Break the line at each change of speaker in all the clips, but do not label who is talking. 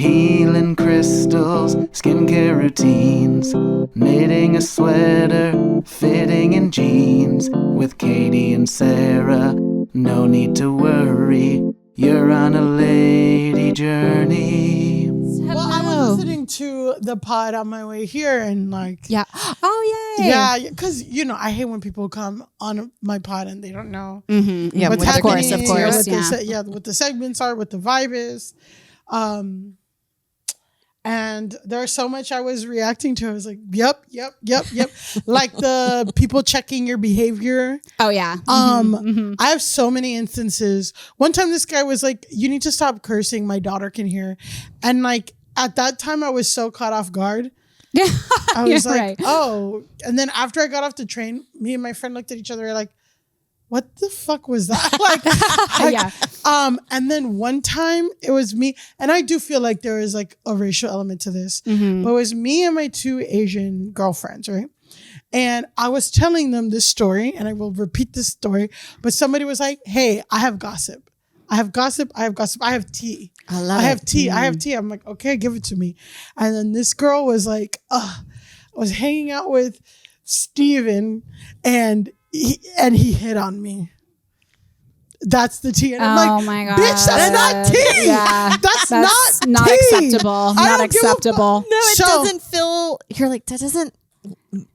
healing crystals, skincare routines, knitting a sweater, fitting in jeans. With Katie and Sarah, no need to worry, you're on a lady journey.
Well, I was listening to the pod on my way here and like...
Yeah. Oh, yay.
Yeah, because, you know, I hate when people come on my pod and they don't know
Yeah,
what's
of
happening.
course, of course.
What the segments are, what the vibe is. And there's so much I was reacting to. I was like, yep. Like the people checking your behavior.
Oh, yeah.
I have so many instances. One time this guy was like, you need to stop cursing. My daughter can hear. And like, at that time, I was so caught off guard.
Yeah.
I was like, oh. And then after I got off the train, me and my friend looked at each other like, what the fuck was that?
Yeah.
And then one time it was me, and I do feel like there is like a racial element to this, but it was me and my two Asian girlfriends, right? And I was telling them this story, and I will repeat this story, but somebody was like, hey, I have gossip. I have tea. I have tea. I'm like, okay, give it to me. And then this girl was like, I was hanging out with Steven and he hit on me. That's the tea. And I'm like,
oh my God.
Bitch, that's not tea.
Yeah.
That's
not
tea.
acceptable. Not acceptable.
No, it doesn't feel, you're like, that doesn't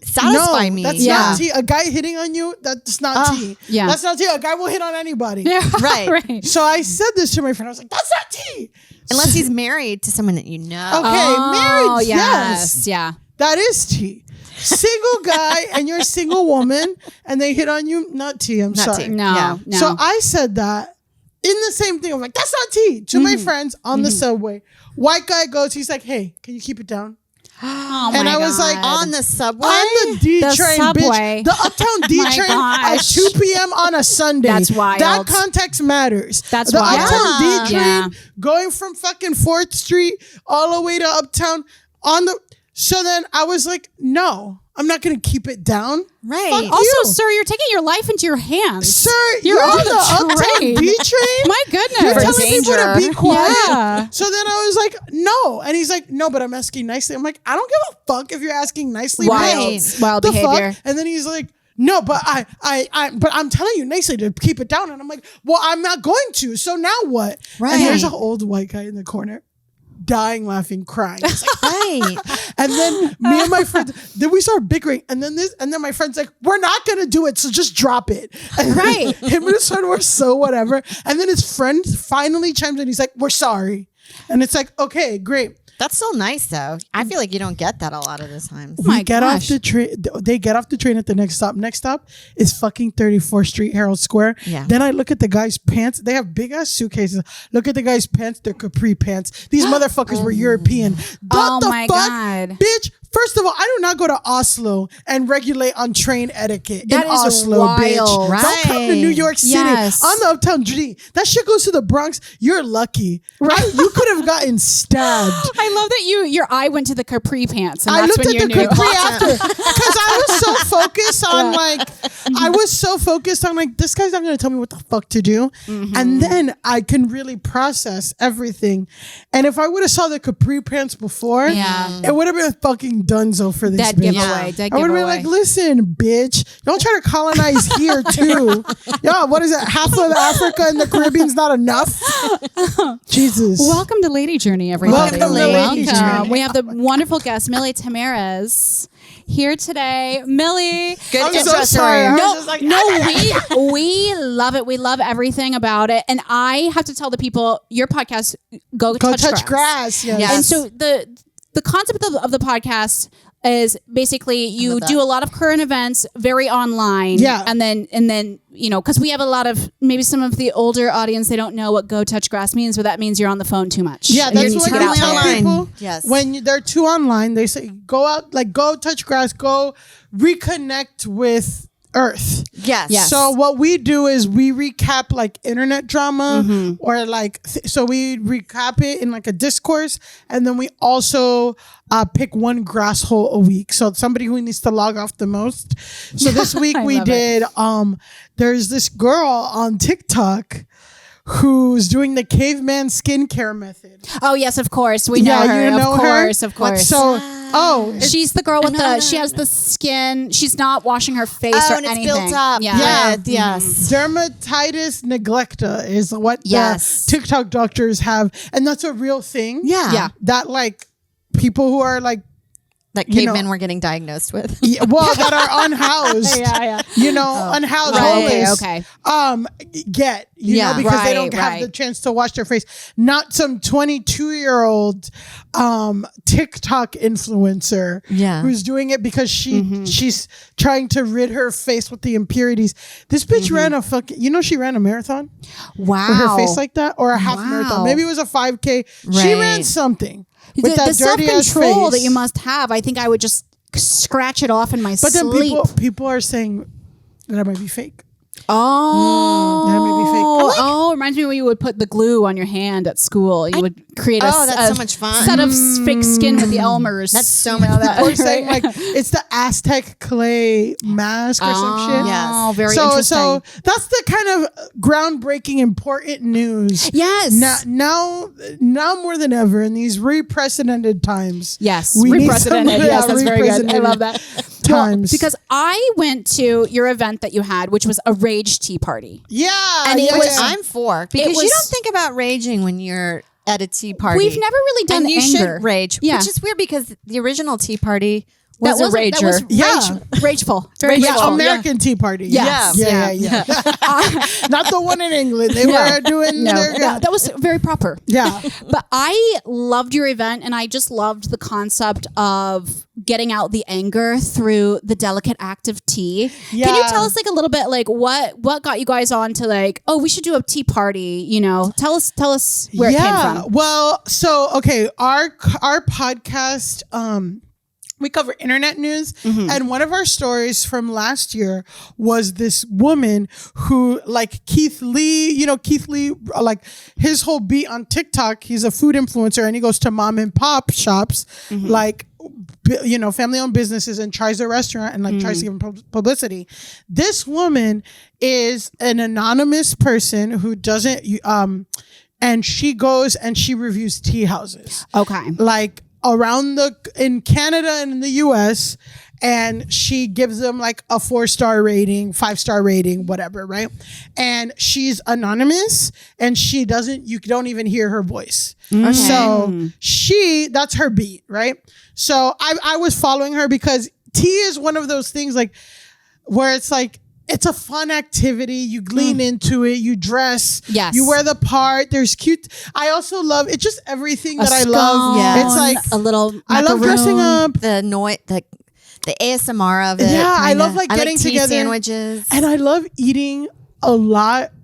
satisfy me.
That's not tea. A guy hitting on you, that's not tea.
Yeah.
That's not tea. A guy will hit on anybody.
Yeah.
Right.
So I said this to my friend. I was like, that's not tea.
Unless he's married to someone that you know.
Okay, married, yes.
Yeah.
That is tea. Single guy and you're a single woman and they hit on you, not tea. I'm sorry.
Tea.
No.
So I said that in the same thing. I'm like, that's not tea. To my friends on the subway. White guy goes, he's like, hey, can you keep it down?
Oh
and
my
I was
God.
like,
On the subway?
On the D
The
train,
subway.
bitch. The Uptown D
My
train at
gosh.
2 p.m. on a Sunday.
That's wild.
That context matters.
That's
the
wild.
Uptown D train
Yeah.
going from fucking 4th Street all the way to Uptown on the. So then I was like, no, I'm not going to keep it down.
Right.
Fuck
Also,
you.
sir, you're taking your life into your hands.
Sir,
You're
on
on
the
the
Uptown
train.
D train?
My goodness.
You're
For
telling people to
danger.
be quiet.
Yeah.
So then I was like, no. And he's like, no, but I'm asking nicely. I'm like, I don't give a fuck if you're asking nicely.
Wild
bitch.
wild
The
behavior.
fuck? And then he's like, no, but but I'm telling you nicely to keep it down. And I'm like, well, I'm not going to. So now what?
Right.
And there's an old white guy in the corner, dying, laughing, crying. It's like,
Right.
and then me and my friend, then we start bickering. And then my friend's like, we're not going to do it. So just drop it. And
Right.
him and his friend were so whatever. And then his friend finally chimes in. He's like, we're sorry. And it's like, okay, great.
That's so nice, though. I feel like you don't get that a lot of the times.
My
We get off
gosh.
the train. They get off the train at the next stop. Next stop is fucking 34th Street, Herald Square.
Yeah.
Then I look at the guy's pants. They have big ass suitcases. Look at the guy's pants. They're capri pants. These motherfuckers were European.
Oh
What the
my
fuck?
God.
Bitch. First of all, I do not go to Oslo and regulate on train etiquette
That
in
is
Oslo,
wild.
bitch.
Right.
Don't come to New York City
Yes.
on the Uptown G. That shit goes to the Bronx. You're lucky. You could have gotten stabbed.
I love that your eye went to the capri pants, and
I
that's
looked
when
at
you
the
knew.
capri after because I was so focused on like this guy's not going to tell me what the fuck to do, and then I can really process everything. And if I would have saw the capri pants before,
Yeah.
it would have been a fucking dunzo for this
Dead
bitch.
giveaway. Dead
I would have
giveaway.
been like, listen, bitch, don't try to colonize here too. Yeah, what is it? Half of Africa and the Caribbean's not enough. Jesus.
Welcome to Lady Journey, everybody.
Welcome to Lady Journey.
We have the wonderful guest, Milly Tamarez, here today. Milly.
Good
I'm
intro
so sorry. I
story.
was just like,
We love it. We love everything about it. And I have to tell the people, your podcast, Go
touch grass. Yes.
Yes.
And so the concept of the podcast is basically you do a lot of current events very online.
Yeah.
And then, you know, because we have a lot of, maybe some of the older audience, they don't know what Go Touch Grass means, but that means you're on the phone too much.
Yeah,
And you
that's
need
what
to
I
get out
tell
there.
online.
people.
Yes.
When they're too online, they say, go out, like go touch grass, go reconnect with Earth.
Yes.
Yes.
So what we do is we recap like internet drama or like, so we recap it in like a discourse. And then we also pick one grass hole a week. So somebody who needs to log off the most. So this week
I
we
love it.
did, there's this girl on TikTok who's doing the caveman skincare method.
Oh yes, of course. We know her.
You know
of
her?
course, of course.
So,
she's the girl with she has the skin. She's not washing her face or
and it's
anything.
built up.
Yeah.
Yes.
dermatitis neglecta is what
Yes.
the TikTok doctors have, and that's a real thing.
Yeah.
That like people who are like
That cavemen were getting diagnosed with.
that are unhoused.
Yeah.
Unhoused,
Right.
homeless.
Okay.
Get because they don't have the chance to wash their face. Not some 22-year-old TikTok influencer who's doing it because she's trying to rid her face with the impurities. This bitch ran a she ran a marathon.
Wow.
With her face like that, or a half marathon. Maybe it was a 5K. She ran something. With
The
that dirty ass
self-control
face.
that you must have, I think I would just scratch it off in my
But then
sleep.
people are saying that might be fake.
Oh,
that may be fake.
Oh, it reminds me when you would put the glue on your hand at school. You would create
that's so much fun.
set of fake skin with the Elmers.
That's so much fun.
People are saying like it's the Aztec clay mask or some shit.
Oh, very interesting.
So that's the kind of groundbreaking, important news.
Yes.
Now more than ever in these reprecedented times.
Yes,
we need
reprecedented.
some-
Yes, that's very good. I love that.
Times.
Because I went to your event that you had, which was a rage tea party.
Yeah,
And it
yeah,
was-
yeah.
I'm for because
was-
you don't think about raging when you're at a tea party.
We've never really done
and you
anger.
should rage,
Yeah.
which is weird because the original tea party was a rager.
That was
Yeah.
rageful. Very
Yeah,
rageful.
American Tea Party.
Yes.
Yeah. Not the one in England. They were doing their
that was very proper.
Yeah.
But I loved your event, and I just loved the concept of getting out the anger through the delicate act of tea. Can you
Yeah.
tell us like a little bit like what got you guys on to like, oh, we should do a tea party, Tell us where it came from.
Well, so okay, our podcast we cover internet news, and one of our stories from last year was this woman who, like Keith Lee, like his whole beat on TikTok, he's a food influencer and he goes to mom and pop shops, like, family owned businesses, and tries a restaurant and like tries to give them publicity. This woman is an anonymous person who doesn't, and she goes and she reviews tea houses.
Okay.
Like, in Canada and in the US, and she gives them like a 4-star rating, 5-star rating, whatever, right? And she's anonymous, and you don't even hear her voice.
Okay.
So that's her beat, right? So I was following her because tea is one of those things like where it's like, it's a fun activity. You lean into it. You dress.
Yes.
You wear the part. There's cute. I also love, it's just everything that I
scone,
love.
Yeah.
It's like,
a little
I love dressing up.
the noise, the ASMR of it.
Yeah, I
kinda.
love like
I
getting
tea
together.
sandwiches.
And I love eating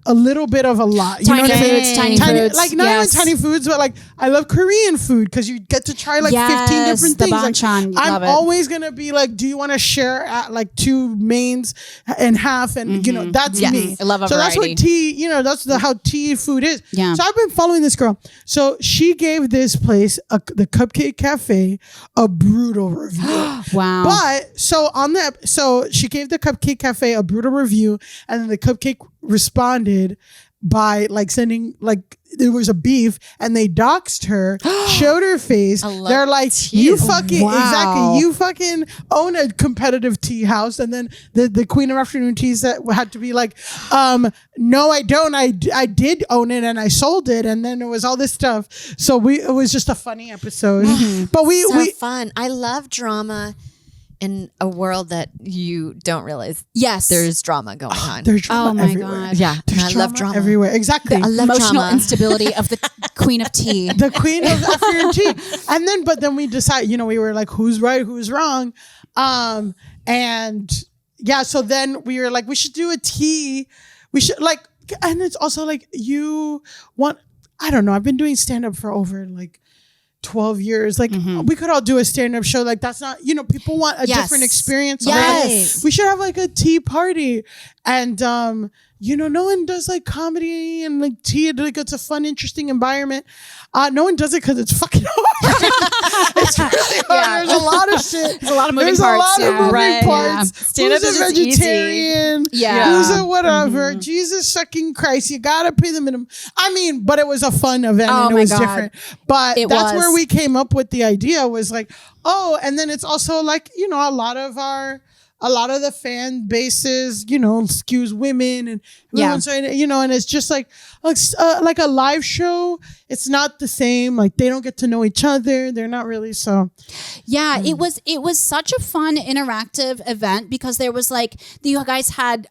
a little bit of a lot. You
tiny
know what I mean?
foods, tiny foods.
Like not
Yes.
even tiny foods, but like I love Korean food because you get to try like 15
Yes,
different
the
things. Like,
banchan,
I'm
love it.
always gonna be like, do you want to share like 2 mains and half? And that's
Yes.
me.
I love a
so that's
variety.
what tea. That's how tea food is.
Yeah.
So I've been following this girl. So she gave this place, the Cupcake Cafe, a brutal review.
Wow.
But so she gave the Cupcake Cafe a brutal review, and then the Cupcake responded by like sending like there was a beef, and they doxed her, showed her face. They're like, you fucking exactly, you fucking own a competitive tea house, and then the Queen of Afternoon Teas that had to be like, no, I don't. I did own it and I sold it, and then it was all this stuff. So it was just a funny episode, but we
fun. I love drama in a world that you don't realize
yes,
there's drama going on.
there's drama
oh my
everywhere.
god.
Yeah,
There's
and I love drama
everywhere. Exactly.
I love
Emotional
drama.
instability of the Queen of Tea.
The Queen of Afternoon Tea. But then we decided, we were like, who's right, who's wrong? And yeah, so then we were like, we should do a tea. We should and it's also like I don't know, I've been doing stand-up for over 12 years. We could all do a stand-up show. Like that's not, people want a different experience.
Yes.
Right? We should have like a tea party. And, no one does like comedy and like tea. Like it's a fun, interesting environment. No one does it because it's fucking hard. It's really hard. There's a lot of shit.
There's a lot of moving
There's
parts.
a lot of moving parts.
Stand up
Who's
is
a
just easy.
vegetarian?
Yeah.
Who's a whatever? Jesus fucking Christ. You got to pay the minimum. I mean, but it was a fun event
Oh
and it
my
was
God.
different. But
It
that's
was.
where we came up with the idea was like, oh, and then it's also like, you know, a lot of the fan bases, you know, skews women and everyone's saying, you know, and it's just like a live show. It's not the same. Like they don't get to know each other. They're not really so.
Yeah, it was such a fun interactive event because there was like you guys had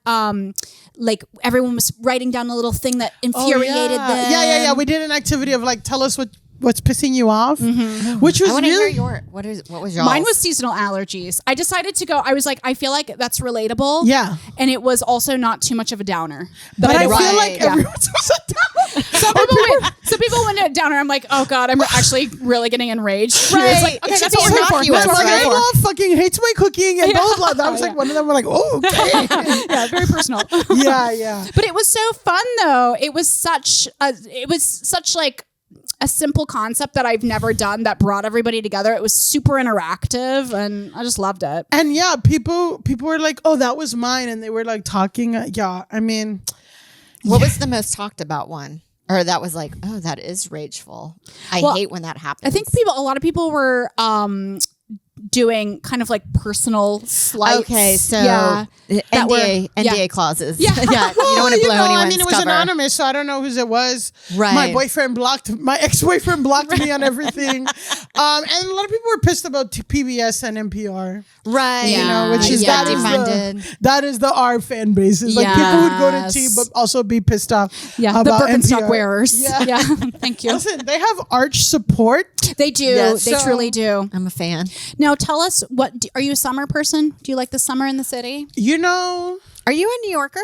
like everyone was writing down a little thing that infuriated them.
Yeah. We did an activity of like tell us what's pissing you off, which was
I want to
really
hear what was yours?
Mine was seasonal allergies. I decided to go. I was like, I feel like that's relatable.
Yeah.
And it was also not too much of a downer.
But I
Right.
feel like
Yeah.
everyone's so down.
Some people went a downer. I'm like, oh God, I'm actually really getting enraged.
Right.
It's like, okay,
It's
that's
just
what we're here for.
innocuous,
That's what we're
My
here for.
mom fucking hates my cooking and blah blah blah. I was like, one of them were like, oh, okay.
Yeah, very personal.
yeah.
But it was so fun though. It was such like a simple concept that I've never done that brought everybody together. It was super interactive and I just loved it.
And yeah, people were like, oh, that was mine, and they were like talking. Yeah, I mean,
What was the most talked about one? Or that was like, oh, that is rageful. I
Well,
hate when that happens.
I think a lot of people were doing kind of like personal slights.
Okay, so
yeah, that were-
NDA clauses.
Yeah.
You don't want to blow anyone's
I mean, it was
cover.
anonymous, so I don't know whose it was.
Right.
My ex-boyfriend blocked me on everything. And a lot of people were pissed about PBS and NPR.
Right.
You know, which is
Yeah.
that is the R fan bases. Like people would go to T,
Yes.
but also be pissed off.
Yeah, the
about
Birkenstock
NPR.
wearers.
Yeah.
Thank you.
Listen, they have arch support.
They do.
Yes.
They
So-
truly do.
I'm a fan.
Now, tell us are you a summer person? Do you like the summer in the city?
You know,
Are you a New Yorker?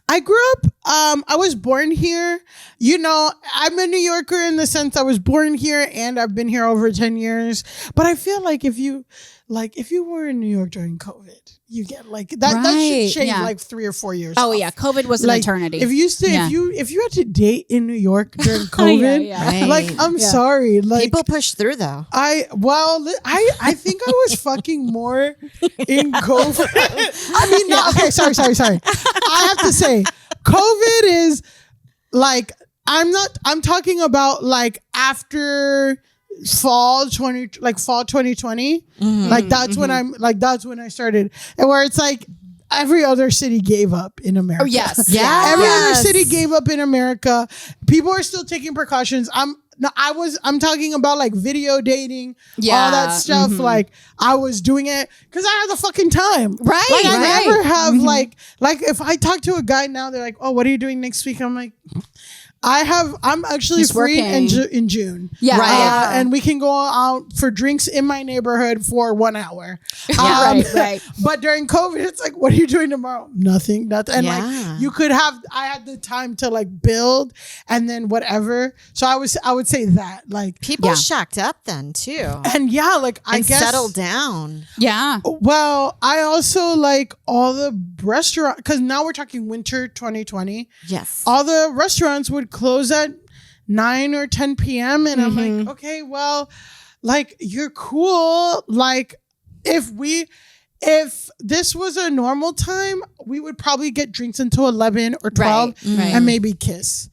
I grew up, I was born here. You know, I'm a New Yorker in the sense I was born here and I've been here over 10 years. But I feel like if you were in New York during COVID, you get like that should
Right,
shave
yeah.
like 3 or 4 years.
Oh
off.
yeah, COVID was an
Like,
eternity.
If you stay,
Yeah.
if you had to date in New York during COVID,
yeah.
Right.
like I'm
Yeah.
sorry, like
People push through though.
I think I was fucking more in COVID. I mean, no, okay, sorry. I have to say, COVID is like I'm talking about like after fall 2020. Like that's when that's when I started, and where it's like every other city gave up in America.
Oh yes,
Yeah.
Every other
Yes.
city gave up in America. People are still taking precautions. I'm talking about like video dating, all that stuff. Like I was doing it because I had the fucking time.
Right,
Like I
right.
never have like if I talk to a guy now, they're like, oh, what are you doing next week? I'm like, I'm actually
He's
free in,
working.
in June.
Yeah.
Right.
And we can go out for drinks in my neighborhood for 1 hour.
Right.
But during COVID, it's like, what are you doing tomorrow? Nothing. And
Yeah.
like you could have, I had the time to like build and then whatever. So I would say that like,
People
Yeah.
shacked up then too.
and yeah, like I
And
guess
settled down.
Yeah.
Well, I also like all the restaurant because now we're talking winter 2020.
Yes.
All the restaurants would close at 9 or 10 p.m. And I'm like, okay, well, like you're cool. Like if this was a normal time, we would probably get drinks until 11 or 12
Right.
and maybe kiss.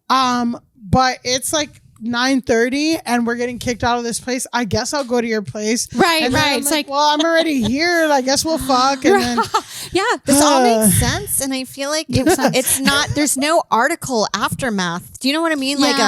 But it's like 9:30 and we're getting kicked out of this place. I guess I'll go to your place.
Right,
And then
right.
I'm
It's like-
well, I'm already here. I guess we'll fuck. And then
Yeah.
This all makes sense, and I feel like it's not. There's no article aftermath. Do you know what I mean? Like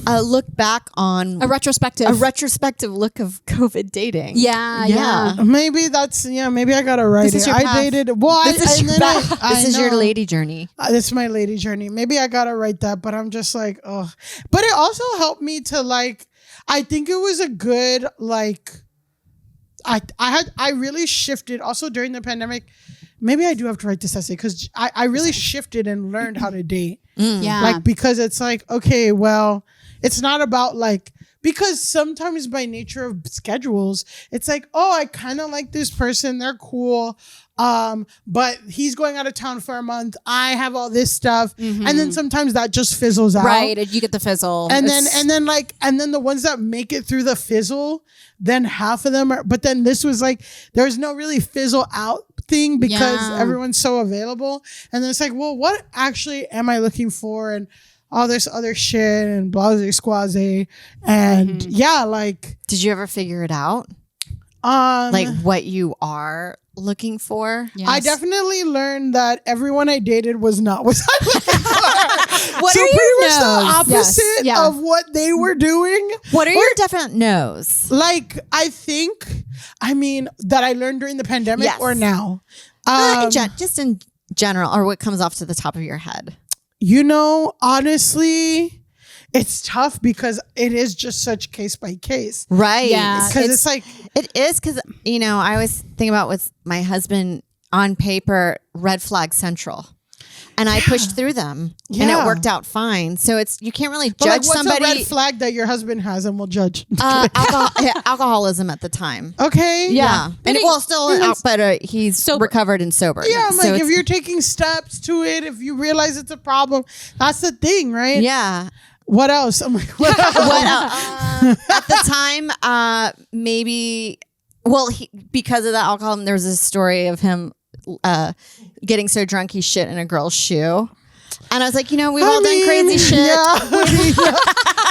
a look back on
a retrospective.
a retrospective look of COVID dating.
yeah.
maybe maybe I gotta write
This
it.
is your
I
path.
dated. Well,
This is your path.
I
This is your
know.
lady journey.
This is my lady journey. Maybe I gotta write that, but I'm just like, oh. But it also helped me to like. I think it was a good like. I really shifted also during the pandemic. Maybe I do have to write this essay because I really shifted and learned how to date.
Yeah.
Like because it's like okay, well, it's not about like because sometimes by nature of schedules, it's like, oh, I kind of like this person. They're cool. But he's going out of town for a month. I have all this stuff. And then sometimes that just fizzles out.
Right. You get the fizzle.
And then the ones that make it through the fizzle, then half of them are, but then this was like, there's no really fizzle out thing because everyone's so available. And then it's like, well, what actually am I looking for? And all this other shit and blase squaze. And like.
Did you ever figure it out? Like what you are looking for?
Yes. I definitely learned that everyone I dated was not what I was looking for.
What
so
are
pretty
your
much the
no's?
opposite of what they were doing.
What are your definite no's?
Like, I mean, that I learned during the pandemic or now?
Just in general, or what comes off to the top of your head?
You know, honestly, it's tough because it is just such case by case.
Right.
Yeah. Because it's like.
It is because, you know, I always think about with my husband on paper, red flag central. And I pushed through them and it worked out fine. So you can't really judge somebody.
What's a red flag that your husband has and we'll judge?
Alcoholism at the time.
Okay.
Yeah. And he's recovered and sober.
Yeah. I'm like, if you're taking steps to it, if you realize it's a problem, that's the thing, right?
Yeah.
What else? I'm like, what else?
At the time, maybe, because of the alcohol, there was a story of him getting so drunk he shit in a girl's shoe. And I was like, we've all done crazy shit.
Yeah.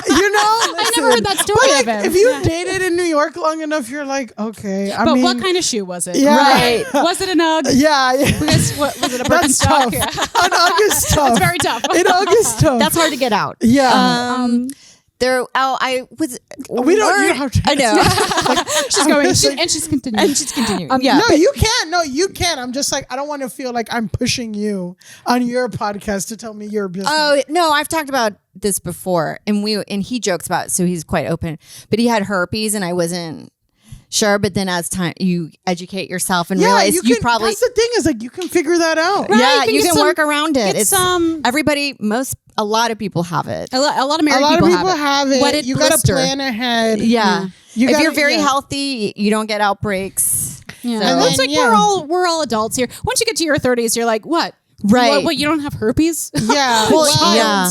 I never heard that story of him.
If you dated in New York long enough, you're like, okay.
But what kind of shoe was it?
Yeah.
Right. Was it an UGG?
Yeah.
Was it a Birkenstock?
That's tough. An UGG is tough.
It's very tough.
An UGG is tough.
That's hard to get out.
Yeah.
We don't have to.
I
know.
She's going, and she's continuing.
You can. I'm just like, I don't want to feel like I'm pushing you on your podcast to tell me your business.
Oh, no, I've talked about this before and he jokes about it, so he's quite open. But he had herpes and I wasn't sure, but then as time you educate yourself and realize you probably
that's the thing is like you can figure that out.
Right, you can work around it. It's a lot of people have it.
A lot of married people have it.
But you got to plan ahead.
Yeah. If you're very healthy, you don't get outbreaks.
Yeah. So. And it's like we're all adults here. Once you get to your 30s, you're like, what?
Right.
What, you don't have herpes?
Yeah.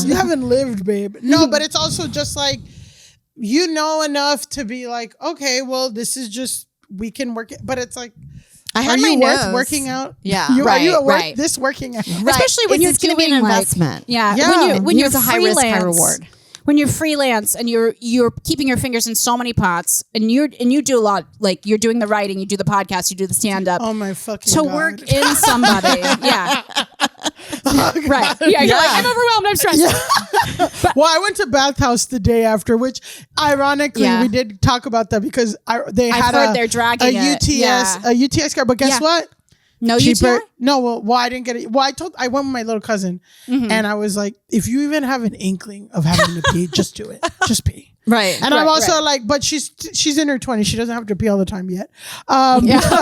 You haven't lived, babe. No, but it's also just like you know enough to be like, okay, well, this is just we can work it. But it's like, are you worth working out?
Yeah,
are you worth this working out?
Right.
Especially when you're
going to be an investment.
When you're
a high risk, high reward.
When you're freelance and you're keeping your fingers in so many pots and you do a lot, like you're doing the writing, you do the podcast, you do the stand up.
Oh my fucking
to
God.
work in somebody. Yeah. Right. Yeah. You're like, I'm overwhelmed. I'm stressed.
Yeah. Well, I went to Bathhouse the day after, which ironically we did talk about that because they had
they're dragging
a UTS card. But guess what?
No
cheaper.
UTI?
No, well, I didn't get it. Well, I went with my little cousin and I was like, if you even have an inkling of having to pee, just do it. Just pee.
Right.
And I'm also like, but she's in her 20s. She doesn't have to pee all the time yet.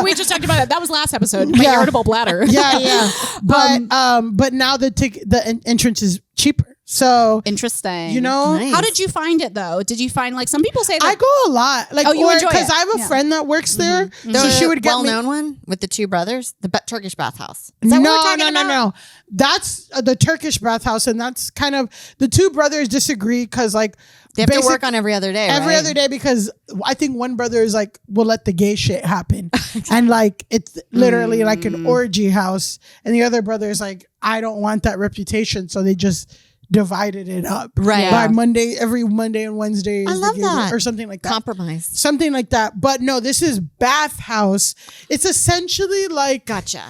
We just talked about it. That was last episode. My irritable bladder.
Yeah. But now the entrance is cheaper. So
interesting.
Nice.
How did you find it though? Did you find like some people say that
I go a lot? Like,
you enjoy it
because I have a friend that works there, so she would get
well-known one with the two brothers, the Turkish Bathhouse. Is that what we're talking about?
No. That's the Turkish Bathhouse, and that's kind of the two brothers disagree because like
they have to work on every other day.
Every other day because I think one brother is like, we'll let the gay shit happen, and like it's literally like an orgy house, and the other brother is like, I don't want that reputation, so they just divided it up
by
every Monday and Wednesday.
I love that.
Or something like that.
Compromise.
Something like that. But no, this is Bathhouse. It's essentially like
gotcha.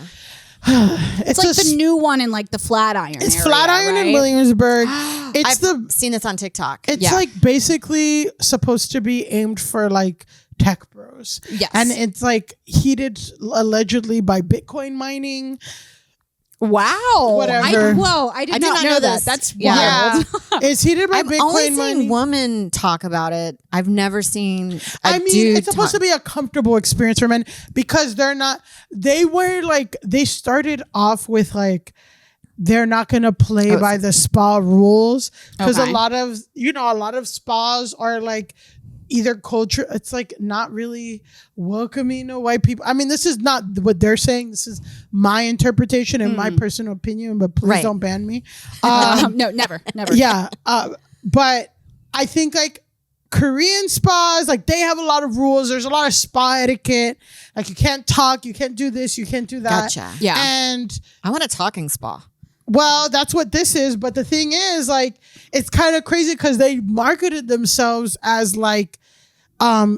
It's like the new one in like the Flatiron.
It's
area,
Flatiron
right?
in Williamsburg.
I've seen this on TikTok.
It's like basically supposed to be aimed for like tech bros.
Yes.
And it's like heated allegedly by Bitcoin mining.
Wow.
Whatever.
I did not know that. That's wild.
Yeah. It's heated by
I've
Bitcoin
only
mining.
seen women talk about it. I've never seen
it's supposed to be a comfortable experience for men because they started off with like, they're not going to play by the spa rules because a lot of spas are like, either culture, it's like not really welcoming to white people. I mean, this is not what they're saying. This is my interpretation and my personal opinion, but please don't ban me.
No, never.
Yeah. But I think like Korean spas, like they have a lot of rules. There's a lot of spa etiquette. Like you can't talk, you can't do this, you can't do that.
Gotcha.
Yeah.
And
I want a talking spa.
well, that's what this is. But the thing is, like, it's kind of crazy because they marketed themselves as like,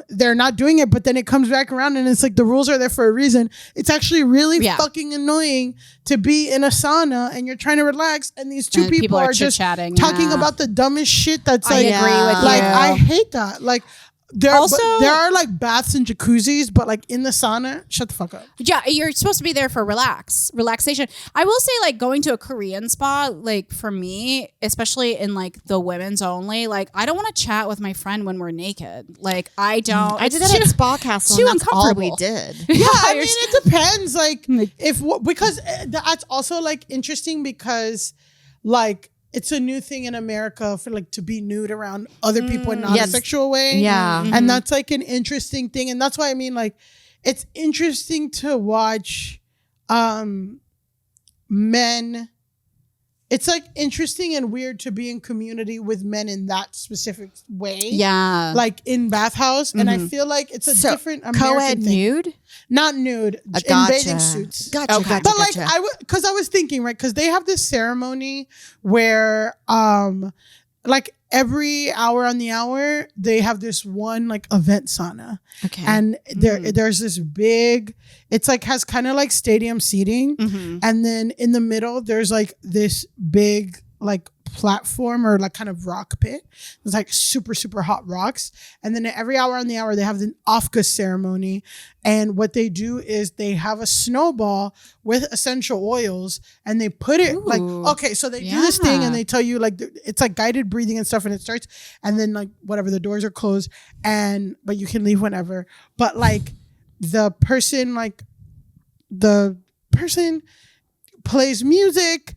they're not doing it, but then it comes back around and it's like the rules are there for a reason. It's actually really fucking annoying to be in a sauna and you're trying to relax and these two people are just talking about the dumbest shit. That's like,
I agree with
like,
you.
I hate that. Like, there
Also-
are like baths and jacuzzis, but like in the sauna, shut the fuck up.
Yeah, you're supposed to be there for relaxation. I will say, like, going to a Korean spa, like, for me, especially in like the women's only, like, I don't want to chat with my friend when we're naked. Like, I don't.
I did that at Spa Castle.
too
And that's all we
uncomfortable.
did.
Yeah, I mean, it depends. Like, if because that's also like interesting because like it's a new thing in America for like to be nude around other people in not a sexual way.
Yeah.
And that's like an interesting thing. And that's why I mean, like, it's interesting to watch men. It's like interesting and weird to be in community with men in that specific way.
Yeah.
Like in Bathhouse. And I feel like it's a different American
Co-ed
thing.
nude?
Not nude, in
Gotcha.
bathing suits.
Gotcha.
Okay.
Gotcha.
But like
gotcha.
because I was thinking, right, because they have this ceremony where like every hour on the hour they have this one like event sauna.
Okay.
And there's this big, it's like has kind of like stadium seating, and then in the middle there's like this big like platform or like kind of rock pit. It's like super, super hot rocks. And then every hour on the hour, they have an Afghan ceremony. And what they do is they have a snowball with essential oils and they put it like, okay, so they do this thing and they tell you like, it's like guided breathing and stuff and it starts and then like whatever, the doors are closed but you can leave whenever. But like the person plays music,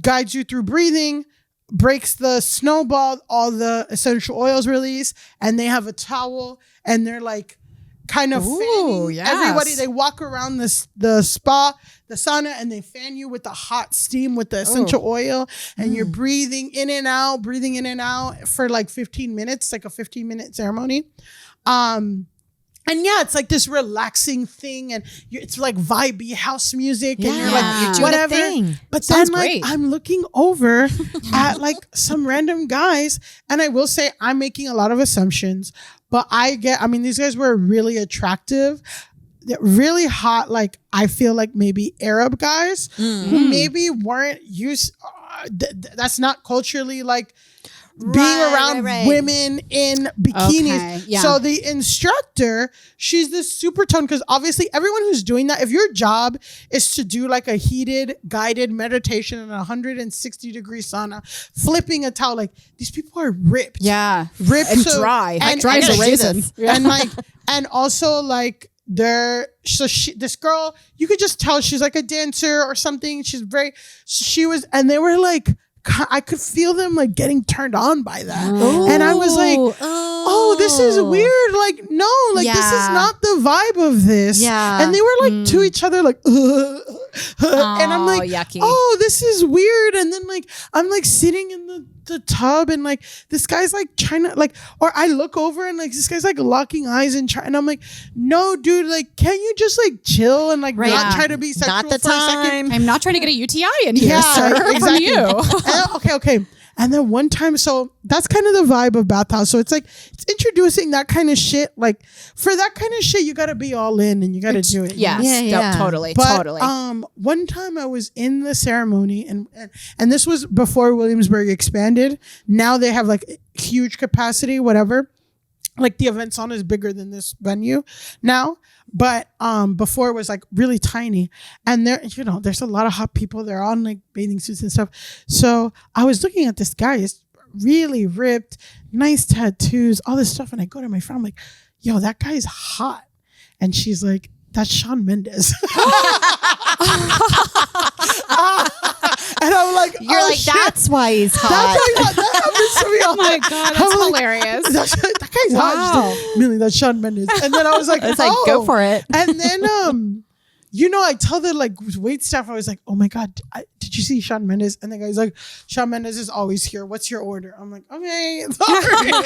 guides you through breathing, breaks the snowball, all the essential oils release, and they have a towel and they're like kind of fanning everybody. They walk around the spa, the sauna, and they fan you with the hot steam with the essential oil, and you're breathing in and out for like 15 minutes, like a 15-minute ceremony. And yeah, it's like this relaxing thing, and it's like vibey house music, and you're like
You're doing
whatever.
a thing.
But then
Sounds
like
great.
I'm looking over at like some random guys, and I will say I'm making a lot of assumptions, but I mean, these guys were really attractive. They're really hot, like I feel like maybe Arab guys who maybe weren't used. That's not culturally like being around women in bikinis.
Okay, yeah.
So the instructor, she's this super tone because obviously everyone who's doing that, if your job is to do like a heated guided meditation in a 160-degree sauna, flipping a towel, like these people are ripped.
Yeah.
Ripped
And
so-
dry.
And,
Dry as a raisin.
and like and also like this girl, you could just tell she's like a dancer or something. And they were like, I could feel them like getting turned on by that. And I was like, oh, this is weird. Like, no, like this is not the vibe of this.
Yeah.
And they were like to each other like, and I'm like,
yucky.
oh, this is weird. And then like, I'm like sitting in the tub and like this guy's like trying to like, or I look over and like this guy's like locking eyes and I'm like, no, dude, like, can you just like chill and like not try to be sexual
Not the
for a second?
I'm not trying to get a UTI in here,
Yeah,
sir.
exactly.
From you.
Okay. And then one time, so that's kind of the vibe of Bathhouse. So it's like, it's introducing that kind of shit. Like for that kind of shit, you got to be all in and you got to do it.
Yes,
Yeah.
totally,
But,
totally.
one time I was in the ceremony and this was before Williamsburg expanded. Now they have like huge capacity, whatever. Like the event sauna is bigger than this venue now. But before it was like really tiny, and there's a lot of hot people. They're on like bathing suits and stuff. So I was looking at this guy. He's really ripped, nice tattoos, all this stuff. And I go to my friend, I'm like, yo, that guy's hot. And she's like, that's Shawn Mendes. And I'm like,
You're like,
shit.
that's why he's hot.
That happens to me.
Oh my God, that's hilarious.
That guy's hot. Milly, that's Shawn Mendes. And then I was like,
go for it.
And then, I tell the like wait staff, I was like, oh my God, did you see Shawn Mendes? And the guy's like, Shawn Mendes is always here. What's your order? I'm like, okay. Sorry.
I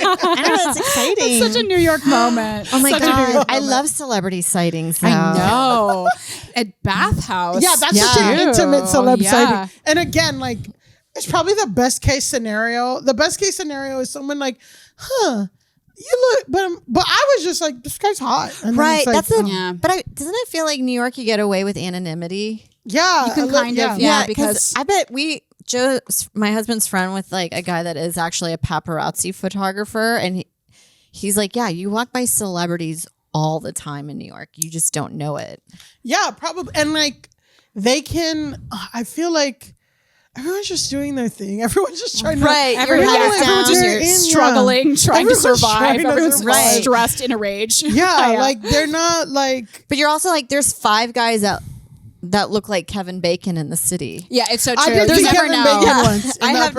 know, it's exciting.
It's such a New York moment.
Oh my
Such a New York
God. I
moment.
love celebrity sightings though.
I know. At Bathhouse.
Yeah, that's such an intimate celeb
Yeah.
sighting. And again, like, it's probably the best case scenario. The best case scenario is someone like, you look, but I was just like, this guy's hot. And then
Right.
it's like,
Yeah.
But doesn't it feel like New York you get away with anonymity?
yeah,
You can kind of,
yeah.
because
I bet Joe's my husband's friend with like a guy that is actually a paparazzi photographer, and he's like, yeah, you walk by celebrities all the time in New York. You just don't know it.
Yeah, probably. And like, they can, I feel like everyone's just doing their thing. Everyone's just trying to.
Right.
Everyone,
Your head is
everyone's
down.
just
You're in,
struggling, trying to
Everyone's
survive.
trying to
Everyone's
survive.
stressed in a rage.
Yeah, like they're not like.
But you're also like, there's 5 guys that look like Kevin Bacon in the city.
Yeah, it's so
I
true.
did
There's
see
never
Kevin
know.
Bacon
Yeah.
once.
I have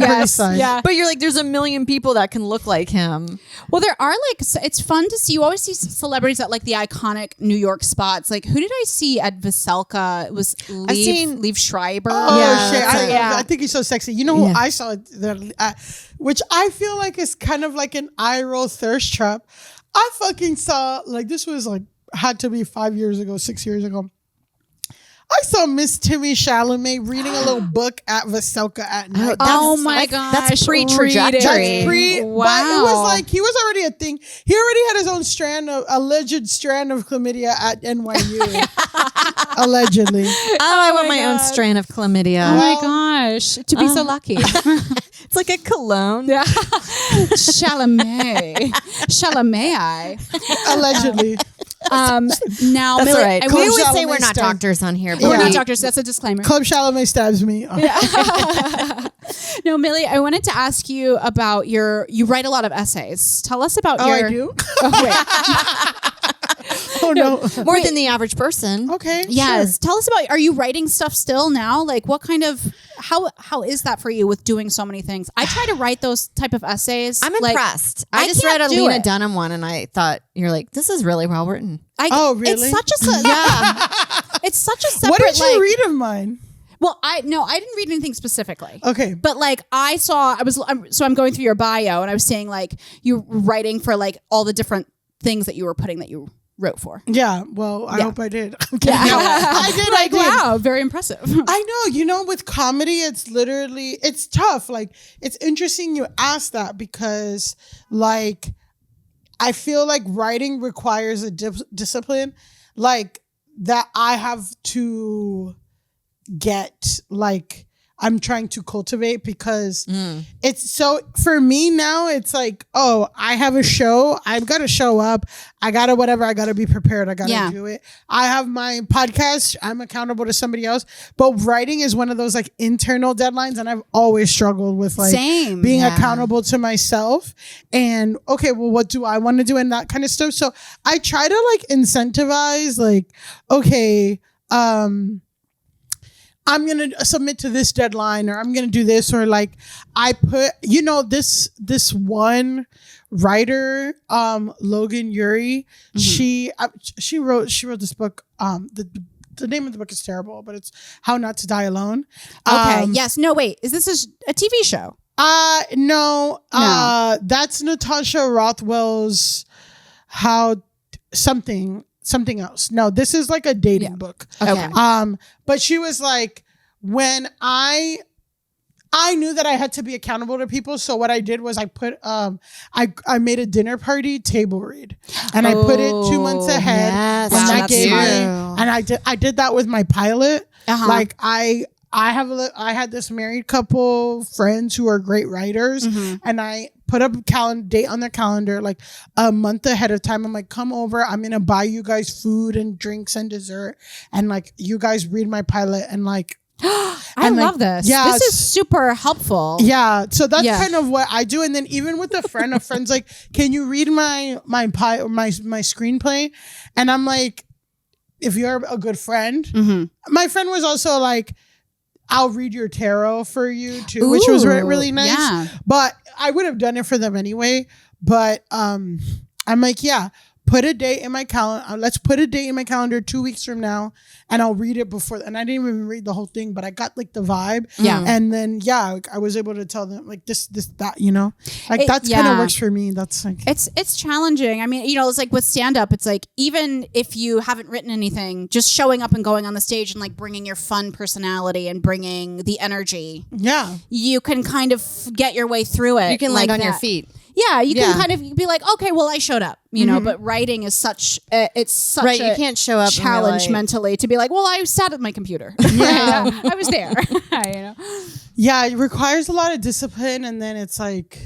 Upper East Side.
Yeah.
But you're like, there's a million people that can look like him.
Well, there are like, it's fun to see. You always see celebrities at like the iconic New York spots. Like, who did I see at Veselka? It was Liev Schreiber.
Oh
Yeah,
shit!
that's
right.
I think he's so sexy. You know who I saw which I feel like is kind of like an eye roll thirst trap. I fucking saw like this was like had to be 5 years ago, 6 years ago. I saw Miss Timmy Chalamet reading a little book at Veselka at night.
Oh my gosh.
That's pre-trajectory.
That's free.
Wow.
But it was like he was already a thing. He already had his own alleged strand of chlamydia at NYU. Allegedly.
Oh, I want my own
God.
strain of chlamydia.
Oh my gosh. To be so lucky.
It's like a cologne.
Yeah. Chalamet. Chalamet.
Allegedly.
Now,
That's
Milly,
all right.
I
We
will-
always say
Chalamet
we're not
style.
doctors on here.
We're
but
not
we-
doctors. That's a disclaimer.
Club Chalamet stabs me.
No, Milly, I wanted to ask you about you write a lot of essays. Tell us about your.
I do?
Oh, wait.
Oh no.
More than the average person.
Okay.
Yes.
Sure.
Tell us about, are you writing stuff still now? Like what kind of, how is that for you with doing so many things? I try to write those type of essays.
I'm
Like,
impressed.
I
I just
can't
read a
do
Lena
it.
Dunham one, and I thought you're like, this is really well written.
Oh, really?
It's such a yeah. It's such a separate.
What did you
like,
read of mine?
Well, I didn't read anything specifically.
Okay.
But like I'm going through your bio and I was saying like you writing for like all the different things that you were putting that you wrote for.
Yeah. Well, I
Yeah.
hope I did. I'm kidding.
Yeah.
No, I did.
Like,
I did.
wow, very impressive.
I know, with comedy, it's tough. Like, it's interesting you ask that because, like, I feel like writing requires a discipline, like, that I have to get, like, I'm trying to cultivate because it's so, for me now, it's like, oh, I have a show. I've got to show up. I got to whatever. I got to be prepared. I got to do it. I have my podcast. I'm accountable to somebody else. But writing is one of those like internal deadlines. And I've always struggled with like
Same.
being accountable to myself. And okay, well, what do I want to do and that kind of stuff. So I try to like incentivize like, okay, I'm going to submit to this deadline or I'm going to do this, or like I put, this one writer, Logan Ury, she wrote this book. The name of the book is terrible, but it's How Not to Die Alone.
Okay. Yes. No, wait. Is this a TV show?
No. That's Natasha Rothwell's something else. No, this is like a dating book.
Okay.
But she was like, when I knew that I had to be accountable to people, so what I did was I put I made a dinner party table read, and I put it 2 months ahead,
Yes.
and
Wow,
that
that's
gave me,
smart.
and I did that with my pilot. Like I had this married couple friends who are great writers, and I put a date on their calendar like a month ahead of time. I'm like, come over. I'm gonna buy you guys food and drinks and dessert, and like you guys read my pilot and like.
I love this.
Yeah,
This is super helpful.
Yeah, so that's
Yeah.
kind of what I do, and then even with a friend's like, "Can you read my screenplay?" And I'm like, if you're a good friend.
Mm-hmm.
My friend was also like, I'll read your tarot for you too, which was really nice.
Yeah.
But I would have done it for them anyway. But I'm like, yeah, put a date in my calendar. Let's put a date in my calendar 2 weeks from now, and I'll read it before. And I didn't even read the whole thing, but I got like the vibe.
Yeah.
And then I was able to tell them like this, that, you know, like that's kind of works for me. That's like
it's challenging. I mean, you know, it's like with stand up, it's like even if you haven't written anything, just showing up and going on the stage and like bringing your fun personality and bringing the energy.
Yeah.
You can kind of get your way through it.
You can land on your feet.
Yeah, you can kind of be like, okay, well, I showed up, you know. But writing is such it's such
Right,
a
you can't show up
challenge
and be like-
mentally to be like, well, I sat at my computer.
Yeah.
I was there. You know.
Yeah, it requires a lot of discipline, and then it's like,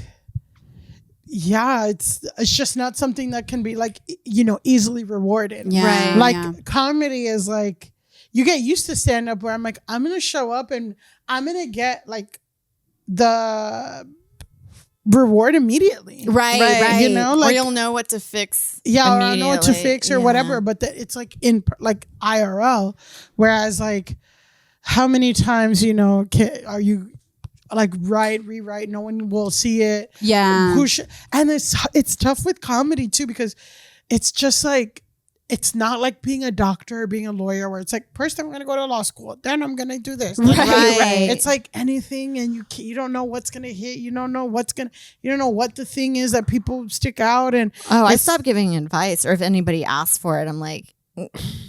yeah, it's just not something that can be like, you know, easily rewarded.
Yeah.
Right.
Like comedy is like, you get used to stand up where I'm like, I'm gonna show up and I'm gonna get like the reward immediately.
Right.
You know,
or
like
you'll know what to fix.
yeah, or I know what to
immediately.
fix or
Yeah.
whatever, but it's like in like IRL. Whereas like, how many times, you know, are you like rewrite? No one will see it.
Yeah.
And it's tough with comedy too, because it's just like, it's not like being a doctor or being a lawyer where it's like, first I'm going to go to law school, then I'm going to do this. Then I'm gonna do that.
Right.
It's like anything, and you don't know what's going to hit. You don't know you don't know what the thing is that people stick out. And
Oh, I stopped giving advice, or if anybody asks for it, I'm like,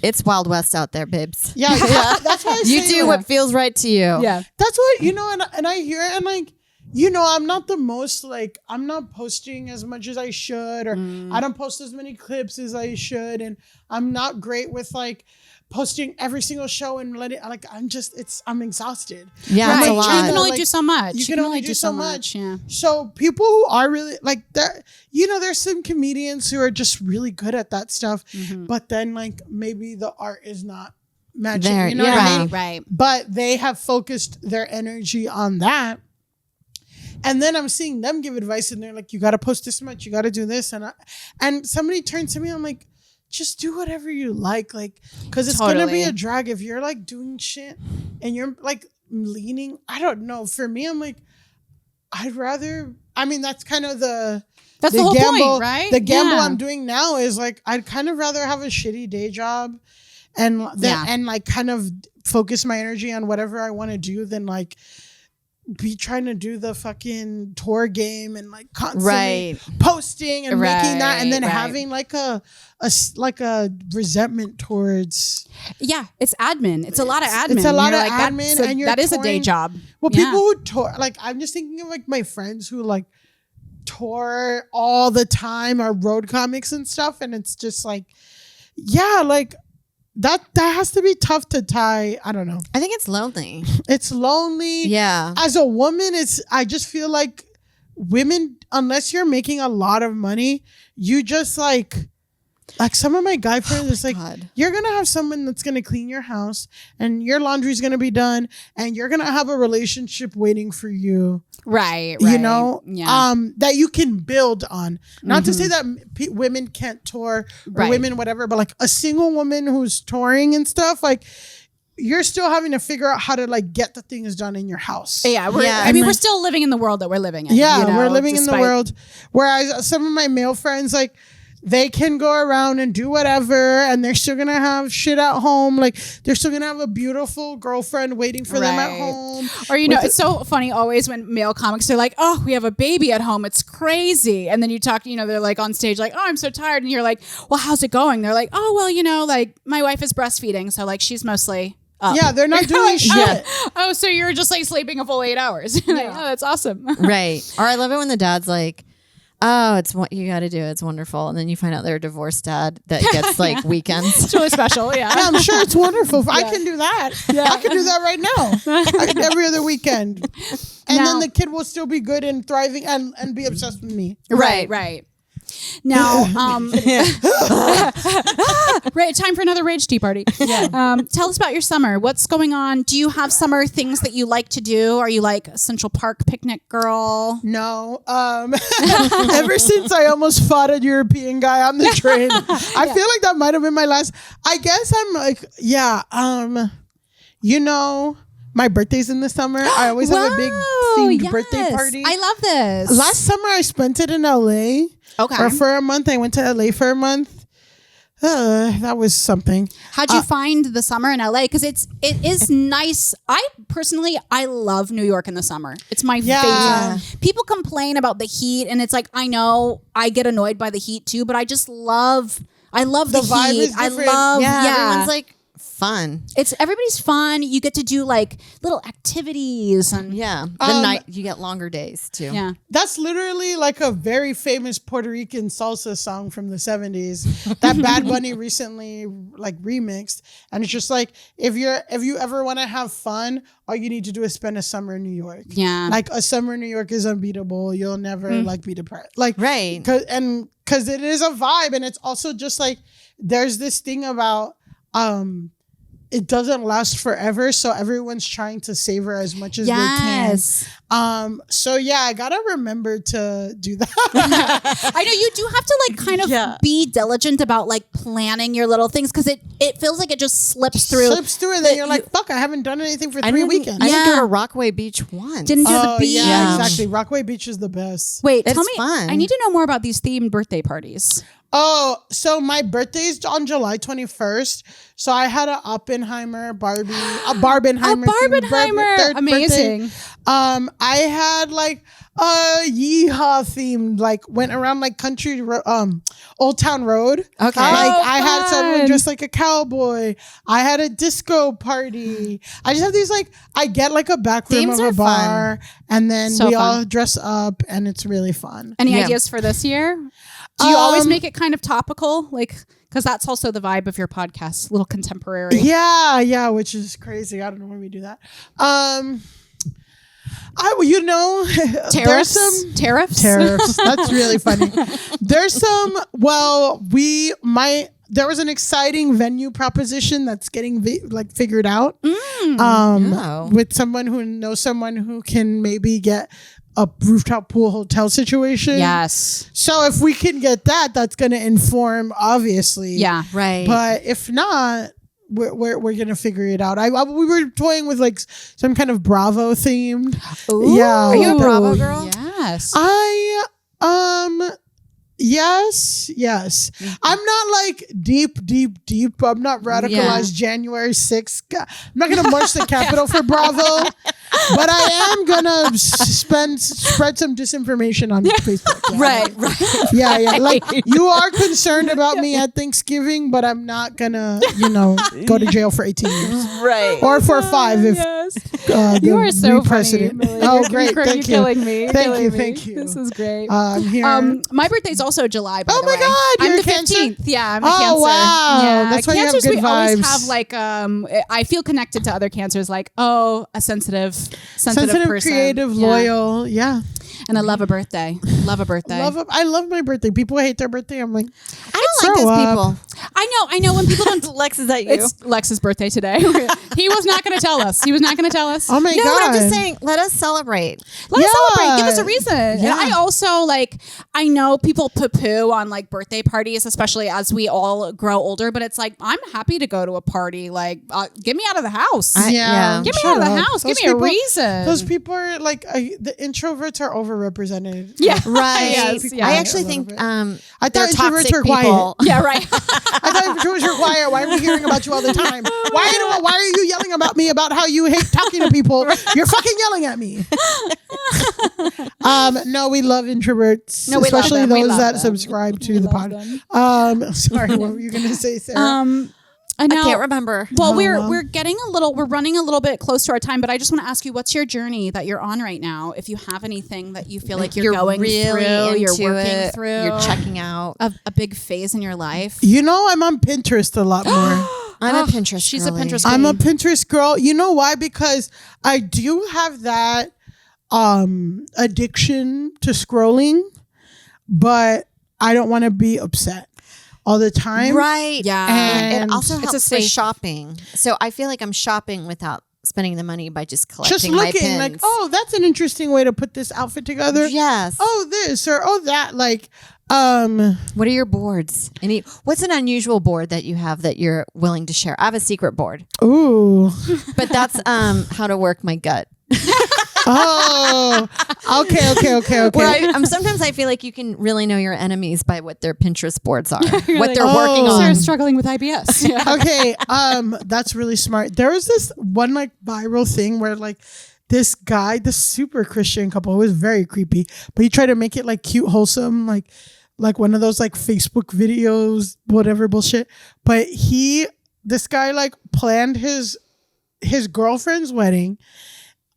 it's Wild West out there, babes.
yeah, that's why I
You
say,
do what feels right to you.
Yeah.
that's what, you know, and I hear it, and like, you know, I'm not the most like, I'm not posting as much as I should, or I don't post as many clips as I should, and I'm not great with like posting every single show and I'm exhausted.
Yeah,
I'm
it's a
like,
lot.
You can only
like,
do so much.
you can only do so much.
Yeah.
So people who are really like that, you know, there's some comedians who are just really good at that stuff, but then like maybe the art is not matching.
There,
You know what I mean?
Right.
But they have focused their energy on that. And then I'm seeing them give advice, and they're like, you got to post this much, you got to do this. And somebody turns to me, I'm like, just do whatever you like, because it's going to be a drag if you're like doing shit and you're like leaning. I don't know. For me, I'm like, that's kind of the
whole
gamble,
point, right?
The gamble
Yeah.
I'm doing now is like, I'd kind of rather have a shitty day job and like kind of focus my energy on whatever I want to do than like be trying to do the fucking tour game and like constantly posting and making that, and then having like a resentment towards.
Yeah, it's admin. It's a lot of admin.
It's a lot
You're
of
like,
admin,
that,
and you're
that is a day
touring.
job.
Well,
Yeah.
people who tour, like I'm just thinking of like my friends who like tour all the time, are road comics and stuff, and it's just like, yeah, like that has to be tough to tie. I don't know.
I think it's lonely.
It's lonely.
Yeah.
As a woman, I just feel like women, unless you're making a lot of money, you just like some of my guy friends, it's like,
God.
you're going to have someone that's going to clean your house, and your laundry's going to be done, and you're going to have a relationship waiting for you.
Right.
You know,
Yeah.
that you can build on. Not to say that women can't tour, or women whatever, but like a single woman who's touring and stuff, like you're still having to figure out how to like get the things done in your house.
Yeah, we're still living in the world that we're living in.
Yeah,
you know,
we're living in the
despite-
world. Whereas some of my male friends, like, they can go around and do whatever, and they're still gonna have shit at home. Like, they're still gonna have a beautiful girlfriend waiting for them at home.
Or, you know, it's so funny always when male comics are like, oh, we have a baby at home. It's crazy. And then you talk, you know, they're like on stage like, oh, I'm so tired. And you're like, well, how's it going? They're like, oh, well, you know, like my wife is breastfeeding. So like she's mostly up.
Yeah, they're not doing shit.
Oh, so you're just like sleeping a full 8 hours. Like, oh, that's awesome.
Right. Or I love it when the dad's like, oh, it's what you got to do. It's wonderful. And then you find out they're a divorced dad that gets like weekends.
It's really special. Yeah.
Yeah, I'm sure it's wonderful. I can do that. I can do that right now. Every other weekend. And then the kid will still be good and thriving and be obsessed with me.
Right. Now, time for another rage tea party. Yeah. Tell us about your summer. What's going on? Do you have summer things that you like to do? Are you like a Central Park picnic girl?
No. Ever since I almost fought a European guy on the train, I feel like that might have been my last. I guess I'm like, my birthday's in the summer. I always have a big themed birthday party.
I love this.
Last summer I spent it in LA.
Okay.
Or for a month. I went to LA for a month. That was something.
How'd you find the summer in LA? Because it is nice. I love New York in the summer. It's my favorite. People complain about the heat, and it's like, I know I get annoyed by the heat too, but I just love. I love the
vibe
heat.
is
I
different.
love.
Everyone's like fun.
Everybody's fun. You get to do like little activities and
the night you get longer days too.
Yeah.
That's literally like a very famous Puerto Rican salsa song from the 70s that Bad Bunny recently like remixed. And it's just like, if you ever want to have fun, all you need to do is spend a summer in New York.
Yeah.
Like a summer in New York is unbeatable. You'll never like be depressed. Like,
right.
Because it is a vibe. And it's also just like, there's this thing about, it doesn't last forever, so everyone's trying to savor as much as they can. So yeah, I gotta remember to do that.
I know you do have to like kind of be diligent about like planning your little things, because it feels like it just slips through.
And then you're like, fuck, I haven't done anything for 3 weekends.
I didn't go to Rockaway Beach once.
Didn't do the beach.
Yeah, exactly. Rockaway Beach is the best.
Wait,
It's
tell me.
fun.
I need to know more about these themed birthday parties.
Oh, so my birthday's on July 21st. So I had a Barbenheimer third
amazing
birthday. I had like a yeehaw themed, like went around like country, Old Town Road.
Okay.
Like I had someone dressed like a cowboy. I had a disco party. I just have these like, I get like a back room
Themes
of a
are
bar, and then
So
we
fun.
all dress up, and it's really fun.
Any ideas for this year? Do you always make it kind of topical, like? Because that's also the vibe of your podcast, a little contemporary.
Yeah, which is crazy. I don't know when we do that.
Tariffs.
Tariffs. That's really funny. There's some. There was an exciting venue proposition that's getting figured out. With someone who knows someone who can maybe get a rooftop pool hotel situation.
Yes.
So if we can get that, that's going to inform, obviously.
Yeah.
Right.
But if not, we're gonna figure it out. We were toying with like some kind of Bravo themed.
Ooh.
Yeah.
Are you a Bravo girl?
Yes.
Yes. I'm not like deep. I'm not radicalized January 6th. I'm not going to march the Capitol for Bravo, but I am going to spread some disinformation on Facebook.
Right.
Yeah. Like, you are concerned about me at Thanksgiving, but I'm not going to, go to jail for 18 years.
Right.
Or for 5 if
You are so funny,
president.
Milly.
Oh, great. Thank you.
Killing me.
Thank you.
This is great.
I'm here.
My birthday's also July, by the way.
Oh my God,
I'm
you're
the
a Cancer?
15th. Yeah, I'm a
Oh,
Cancer.
wow.
Yeah.
That's why you have
Cancers,
good
we always
vibes.
have like, I feel connected to other Cancers, like, a sensitive person.
creative,
Yeah.
loyal. Yeah.
And I love a birthday.
I love my birthday. People hate their birthday. I'm like,
I don't like
grow
those
up.
people.
I know when people don't.
Lex, is that you?
It's Lex's birthday today. He was not going to tell us.
Oh my
No,
God.
but I'm just saying, let us celebrate.
Let us
Yeah.
celebrate. Give us a reason.
Yeah.
And I also I know people poo-poo on like birthday parties, especially as we all grow older, but it's like, I'm happy to go to a party. Like, get me out of the house.
Yeah.
Get me
Shut
out of the
up.
house.
Those
Give me a
people-
reason.
Those people are like, the introverts are overrepresented.
Yeah.
Right.
Yes, yeah.
I actually
A little
think
bit.
I
thought introverts were quiet.
Yeah, right.
I thought introverts were quiet. Why are we hearing about you all the time? Why are you yelling about me about how you hate talking to people? You're fucking yelling at me. No, we love introverts,
No, we love
especially
them. We
those
love
that
them.
subscribe to
We
the
love
pod.
them.
Sorry, what were you gonna say, Sarah?
I know.
I can't remember.
Well,
Oh,
we're
wow.
we're running a little bit close to our time, but I just want to ask you, what's your journey that you're on right now? If you have anything that you feel like you're going
really
through, you're
into
working
it,
through,
you're checking out.
a big phase in your life.
You know, I'm on Pinterest a lot more.
I'm a Pinterest.
She's
girly.
a Pinterest.
I'm a
queen.
Pinterest girl. You know why? Because I do have that addiction to scrolling, but I don't want to be upset all the time.
Right.
Yeah.
And it also
It's a
helps for
safe-
shopping. So I feel like I'm shopping without spending the money by just collecting
Just
my
looking
pins.
like, oh, that's an interesting way to put this outfit together.
Yes.
Oh, this or oh that. Like,
What are your boards? What's an unusual board that you have that you're willing to share? I have a secret board,
ooh.
but that's how to work my gut.
Oh, okay.
Where sometimes I feel like you can really know your enemies by what their Pinterest boards are, what
like,
they're working
oh.
Sarah's
on.
struggling with IBS. Yeah.
Okay, that's really smart. There was this one like viral thing where like this guy, this super Christian couple, it was very creepy, but he tried to make it like cute, wholesome, like one of those like Facebook videos, whatever bullshit. But this guy like planned his girlfriend's wedding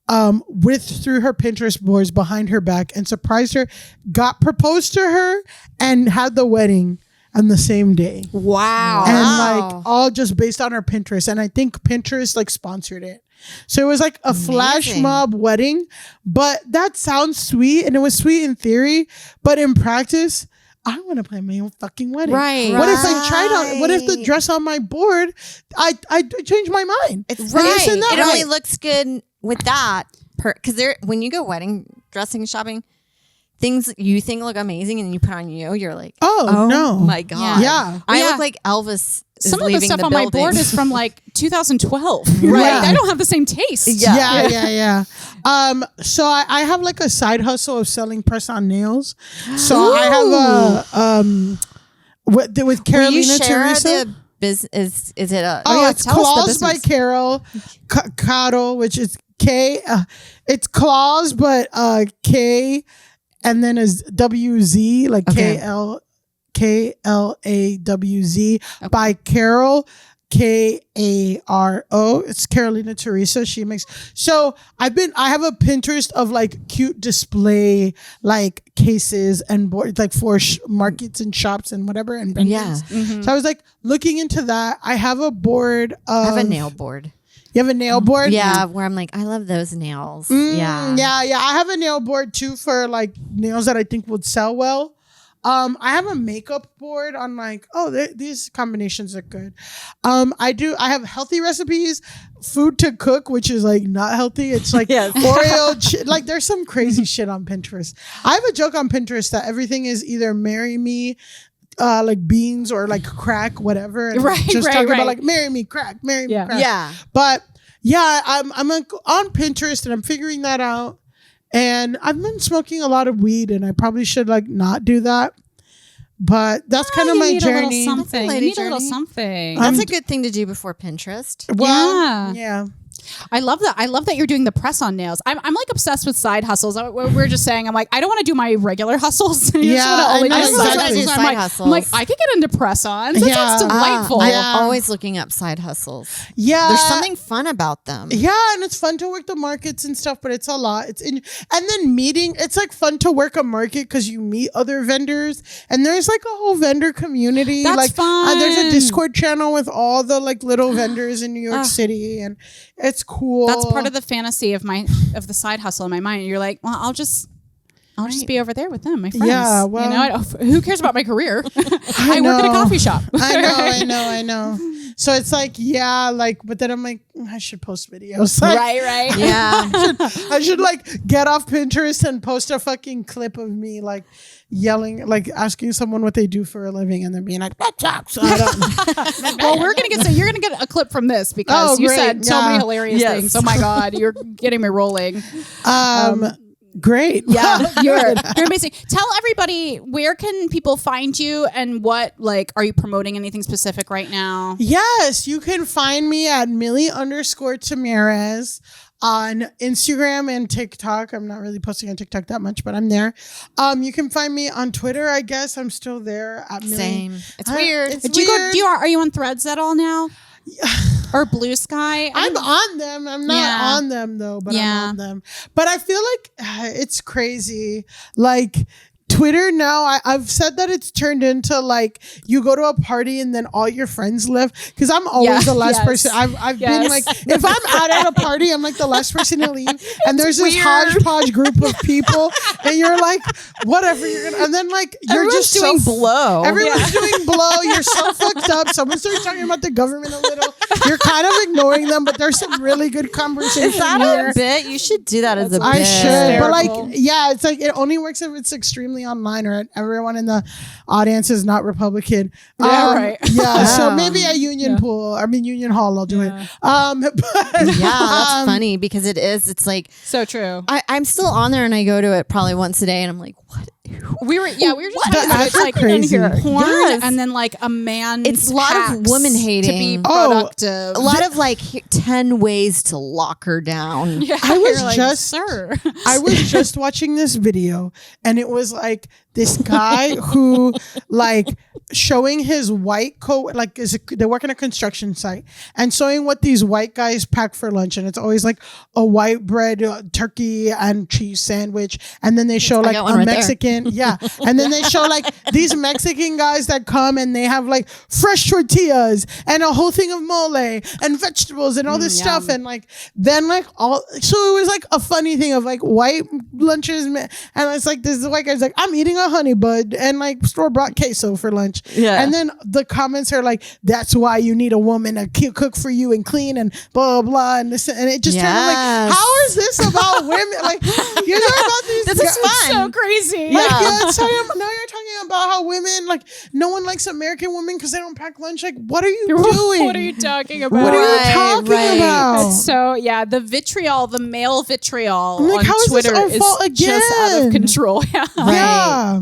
through her Pinterest boards behind her back and surprised her, got proposed to her and had the wedding on the same day.
Wow.
And like all just based on her Pinterest. And I think Pinterest like sponsored it. So it was like a flash mob wedding, but that sounds sweet and it was sweet in theory, but in practice, I want to plan my own fucking wedding.
Right.
What if I tried on? What if the dress on my board? I changed my mind.
It's
And
right.
isn't that
It only
right?
looks good with that because when you go wedding dressing shopping, things you think look amazing and you put on you're like,
Oh, no.
my god,
Yeah.
I
Yeah.
look like Elvis. Is
Some of the
leaving
stuff
the
on my
building.
board is from like 2012.
Right.
Like, I don't have the same taste.
Yeah. So I have like a side hustle of selling press-on nails. So I have with
Will you
Carolina
share
Teresa.
the business? Is it a?
Oh,
yeah,
it's
tell us the
Claws by
business.
Carol Cottle, which is K. It's Claws, but K, and then is WZ, like
Okay.
KLAWZ by Carol. Karo. It's Carolina Teresa. She makes. So I have a Pinterest of like cute display like cases and boards like for markets and shops and whatever and vendors.
Yeah.
So I was like looking into that. I have a board.
I have a nail board.
You have a nail board?
Yeah, where I'm like, I love those nails.
Yeah. I have a nail board too for like nails that I think would sell well. I have a makeup board on like, these combinations are good. I have healthy recipes, food to cook, which is like not healthy. It's like
Yes.
Oreo, like there's some crazy shit on Pinterest. I have a joke on Pinterest that everything is either marry me, like beans or like crack, whatever. And
Right,
just
right,
talking
right.
about like marry me, crack, marry me,
Yeah.
crack.
Yeah.
But yeah, I'm like, on Pinterest and I'm figuring that out. And I've been smoking a lot of weed and I probably should like not do that. But that's kind of
You
my
need
journey.
A little something. You
lady
need a little
journey.
something.
That's a good thing to do before Pinterest.
Well, yeah.
I love that. I love that you're doing the press on nails. I'm like obsessed with side hustles. We're just saying, I'm like, I don't want to do my regular hustles. I
Yeah,
just wanna
I
only
know
do
exactly.
side hustles.
Side
I'm like,
hustles.
I'm like, I could get into press ons. That
Yeah.
sounds delightful.
Yeah.
I'm always looking up side hustles.
Yeah.
There's something fun about them.
Yeah, and it's fun to work the markets and stuff, but it's a lot. And then meeting, it's like fun to work a market because you meet other vendors and there's like a whole vendor community.
That's
like
fun.
There's a Discord channel with all the like little vendors in New York City and it's cool.
That's part of the fantasy of the side hustle in my mind. You're like, well, I'll just be over there with them, my friends.
Yeah, well-
who cares about my career? I work at a
know.
coffee shop.
I know. So it's like, yeah, like, but then I'm like, I should post videos. Like,
right.
Yeah.
I should like get off Pinterest and post a fucking clip of me like yelling, like asking someone what they do for a living and then being like, that sucks.
Well, you're gonna get a clip from this because
Oh,
you
great.
said so
Yeah.
many hilarious
Yes.
things. Oh my god, you're getting me rolling.
Great.
Yeah, you're amazing. Tell everybody, where can people find you and what, like, are you promoting anything specific right now?
Yes, you can find me at Milly_Tamarez on Instagram and TikTok. I'm not really posting on TikTok that much, but I'm there. You can find me on Twitter, I guess. I'm still there at Milly.
Same. It's
I-
weird.
it's
Do you
weird.
are you on Threads at all now? Or Blue Sky?
I'm on them. I'm not
Yeah.
on them though, but
Yeah.
I'm on them. But I feel like it's crazy. Like Twitter now, I've said that it's turned into like you go to a party and then all your friends left. Because I'm always the last person. I've been like, if I'm out at a party, I'm like the last person to leave. And there's this hodgepodge group of people, and you're like, whatever. And then like you're
Everyone's
just
doing blow.
Everyone's doing blow. You're so fucked up. Someone starts talking about the government a little. You're kind of ignoring them, but there's some really good conversation.
Is that
here.
a bit? You should do that as a bit.
I should, but like,
Hysterical.
yeah, it's like it only works if it's extremely online or everyone in the audience is not Republican.
Yeah, right.
Yeah, so
Yeah.
maybe a union Union Hall, I'll do it. But,
Yeah, that's funny because it is. It's like
So true.
I'm still on there and I go to it probably once a day and I'm like, what?
We were just
The
talking about
ads
it's
are
like
crazy.
porn
Yes.
and then like a man.
It's a lot of
hacks
women
to be
hating.
productive.
A lot of like 10 ways to lock her down.
Yeah,
I was
you're like,
just-
sir.
I was just watching this video and it was like this guy who like showing his white coat, like they work in a construction site and showing what these white guys pack for lunch. And it's always like a white bread, turkey and cheese sandwich. And then they show like
got one
a
right there.
Mexican. Yeah. And then they show like these Mexican guys that come and they have like fresh tortillas and a whole thing of mole and vegetables and all this stuff. And like, then like so it was like a funny thing of like white lunches. And it's like, this white guy's like, I'm eating a honey bud and like store-bought queso for lunch.
Yeah.
And then the comments are like, that's why you need a woman to cook for you and clean and blah, blah, blah. And this, and it just turned like,
Yes.
how is this about women? Like, you're talking about these
This is
guys-
fun.
So crazy.
like,
Yeah.
yeah, it's talking about, now you're talking about how women, like, no one likes American women because they don't pack lunch. Like, what are you doing?
What are you talking about?
What are you
Right,
talking
right.
about?
So yeah, the vitriol, the male vitriol
I'm like,
on
how is this
Twitter
our
is
fault
just out
again?
of control. Yeah.
Yeah.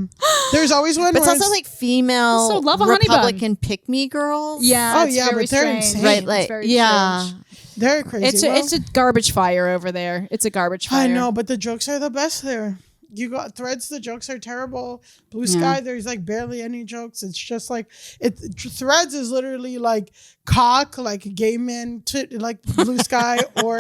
There's always one
But it's
where
also like female
Also love a honey bun.
Republican pick-me girls.
Yeah.
Oh,
it's
yeah,
very
but they're
strange.
insane.
Right,
It's
like,
very
yeah.
strange.
they're crazy.
It's a garbage fire over there. It's a garbage fire.
I know, but the jokes are the best there. You got Threads, the jokes are terrible. Blue Sky, there's like barely any jokes. It's just like Threads is literally like cock, like gay men, like Blue Sky, or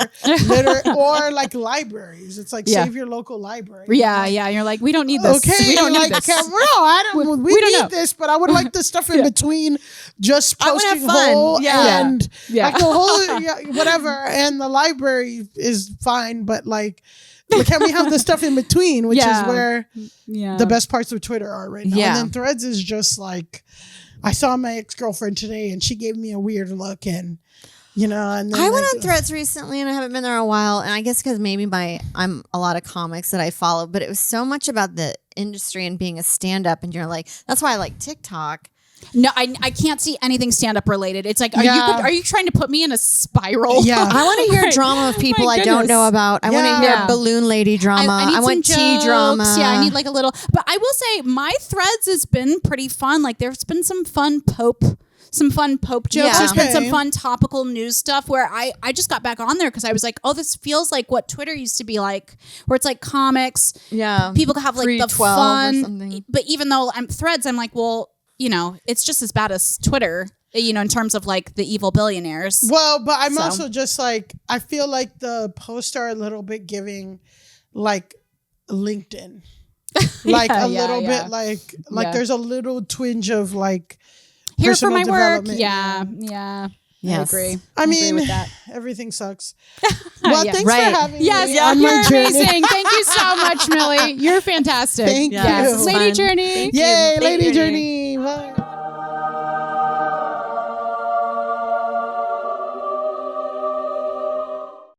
or like libraries. It's like save your local library.
Yeah, yeah. You're like, we don't need this.
Okay,
we don't need
like
this.
no, I don't. We
don't
need
know.
this, but I would like the stuff in between, just
I wanna have
posting
fun.
whole
Yeah.
and
Yeah.
like the whole whatever. And the library is fine, but like, can we have the stuff in between, which is where
Yeah.
the best parts of Twitter are right now.
Yeah.
And then Threads is just like, I saw my ex-girlfriend today, and she gave me a weird look, and you know, and then
I went
like,
on Threads recently and I haven't been there in a while. And I guess because maybe I'm a lot of comics that I follow, but it was so much about the industry and being a stand-up. And you're like, that's why I like TikTok.
No, I can't see anything stand up related. It's like,
Yeah.
are you trying to put me in a spiral?
Yeah.
I want to hear
Right.
drama of people
My
I don't
goodness.
know about. I want to hear
Yeah.
balloon lady drama. I,
need
want
some
tea
jokes.
drama.
Yeah, I need like a little. But I will say, my Threads has been pretty fun. Like, there's been some fun Pope jokes.
Yeah.
There's been some
Okay.
fun topical news stuff where I just got back on there because I was like, oh, this feels like what Twitter used to be like, where it's like comics.
Yeah.
People have like the
Pre-12 or
fun.
something.
But even though I'm Threads, I'm like, well, you know, it's just as bad as Twitter, you know, in terms of like the evil billionaires.
Well, but I'm
So.
also just like, I feel like the posts are a little bit giving like LinkedIn. Like
Yeah,
a
yeah,
little
yeah.
bit like
Yeah.
there's a little twinge of like
Here for
personal
my work.
development.
Yeah, yeah.
Yes.
I agree.
I
agree
mean,
with that.
everything sucks. Well,
Yeah.
thanks
Right.
for having
Yes,
me on
you're
my journey.
amazing. Thank you so much, Milly. You're fantastic.
Thank
Yeah,
you.
this is
Lady
fun.
Journey.
Yay,
Thank
Lady
you.
Journey. Bye.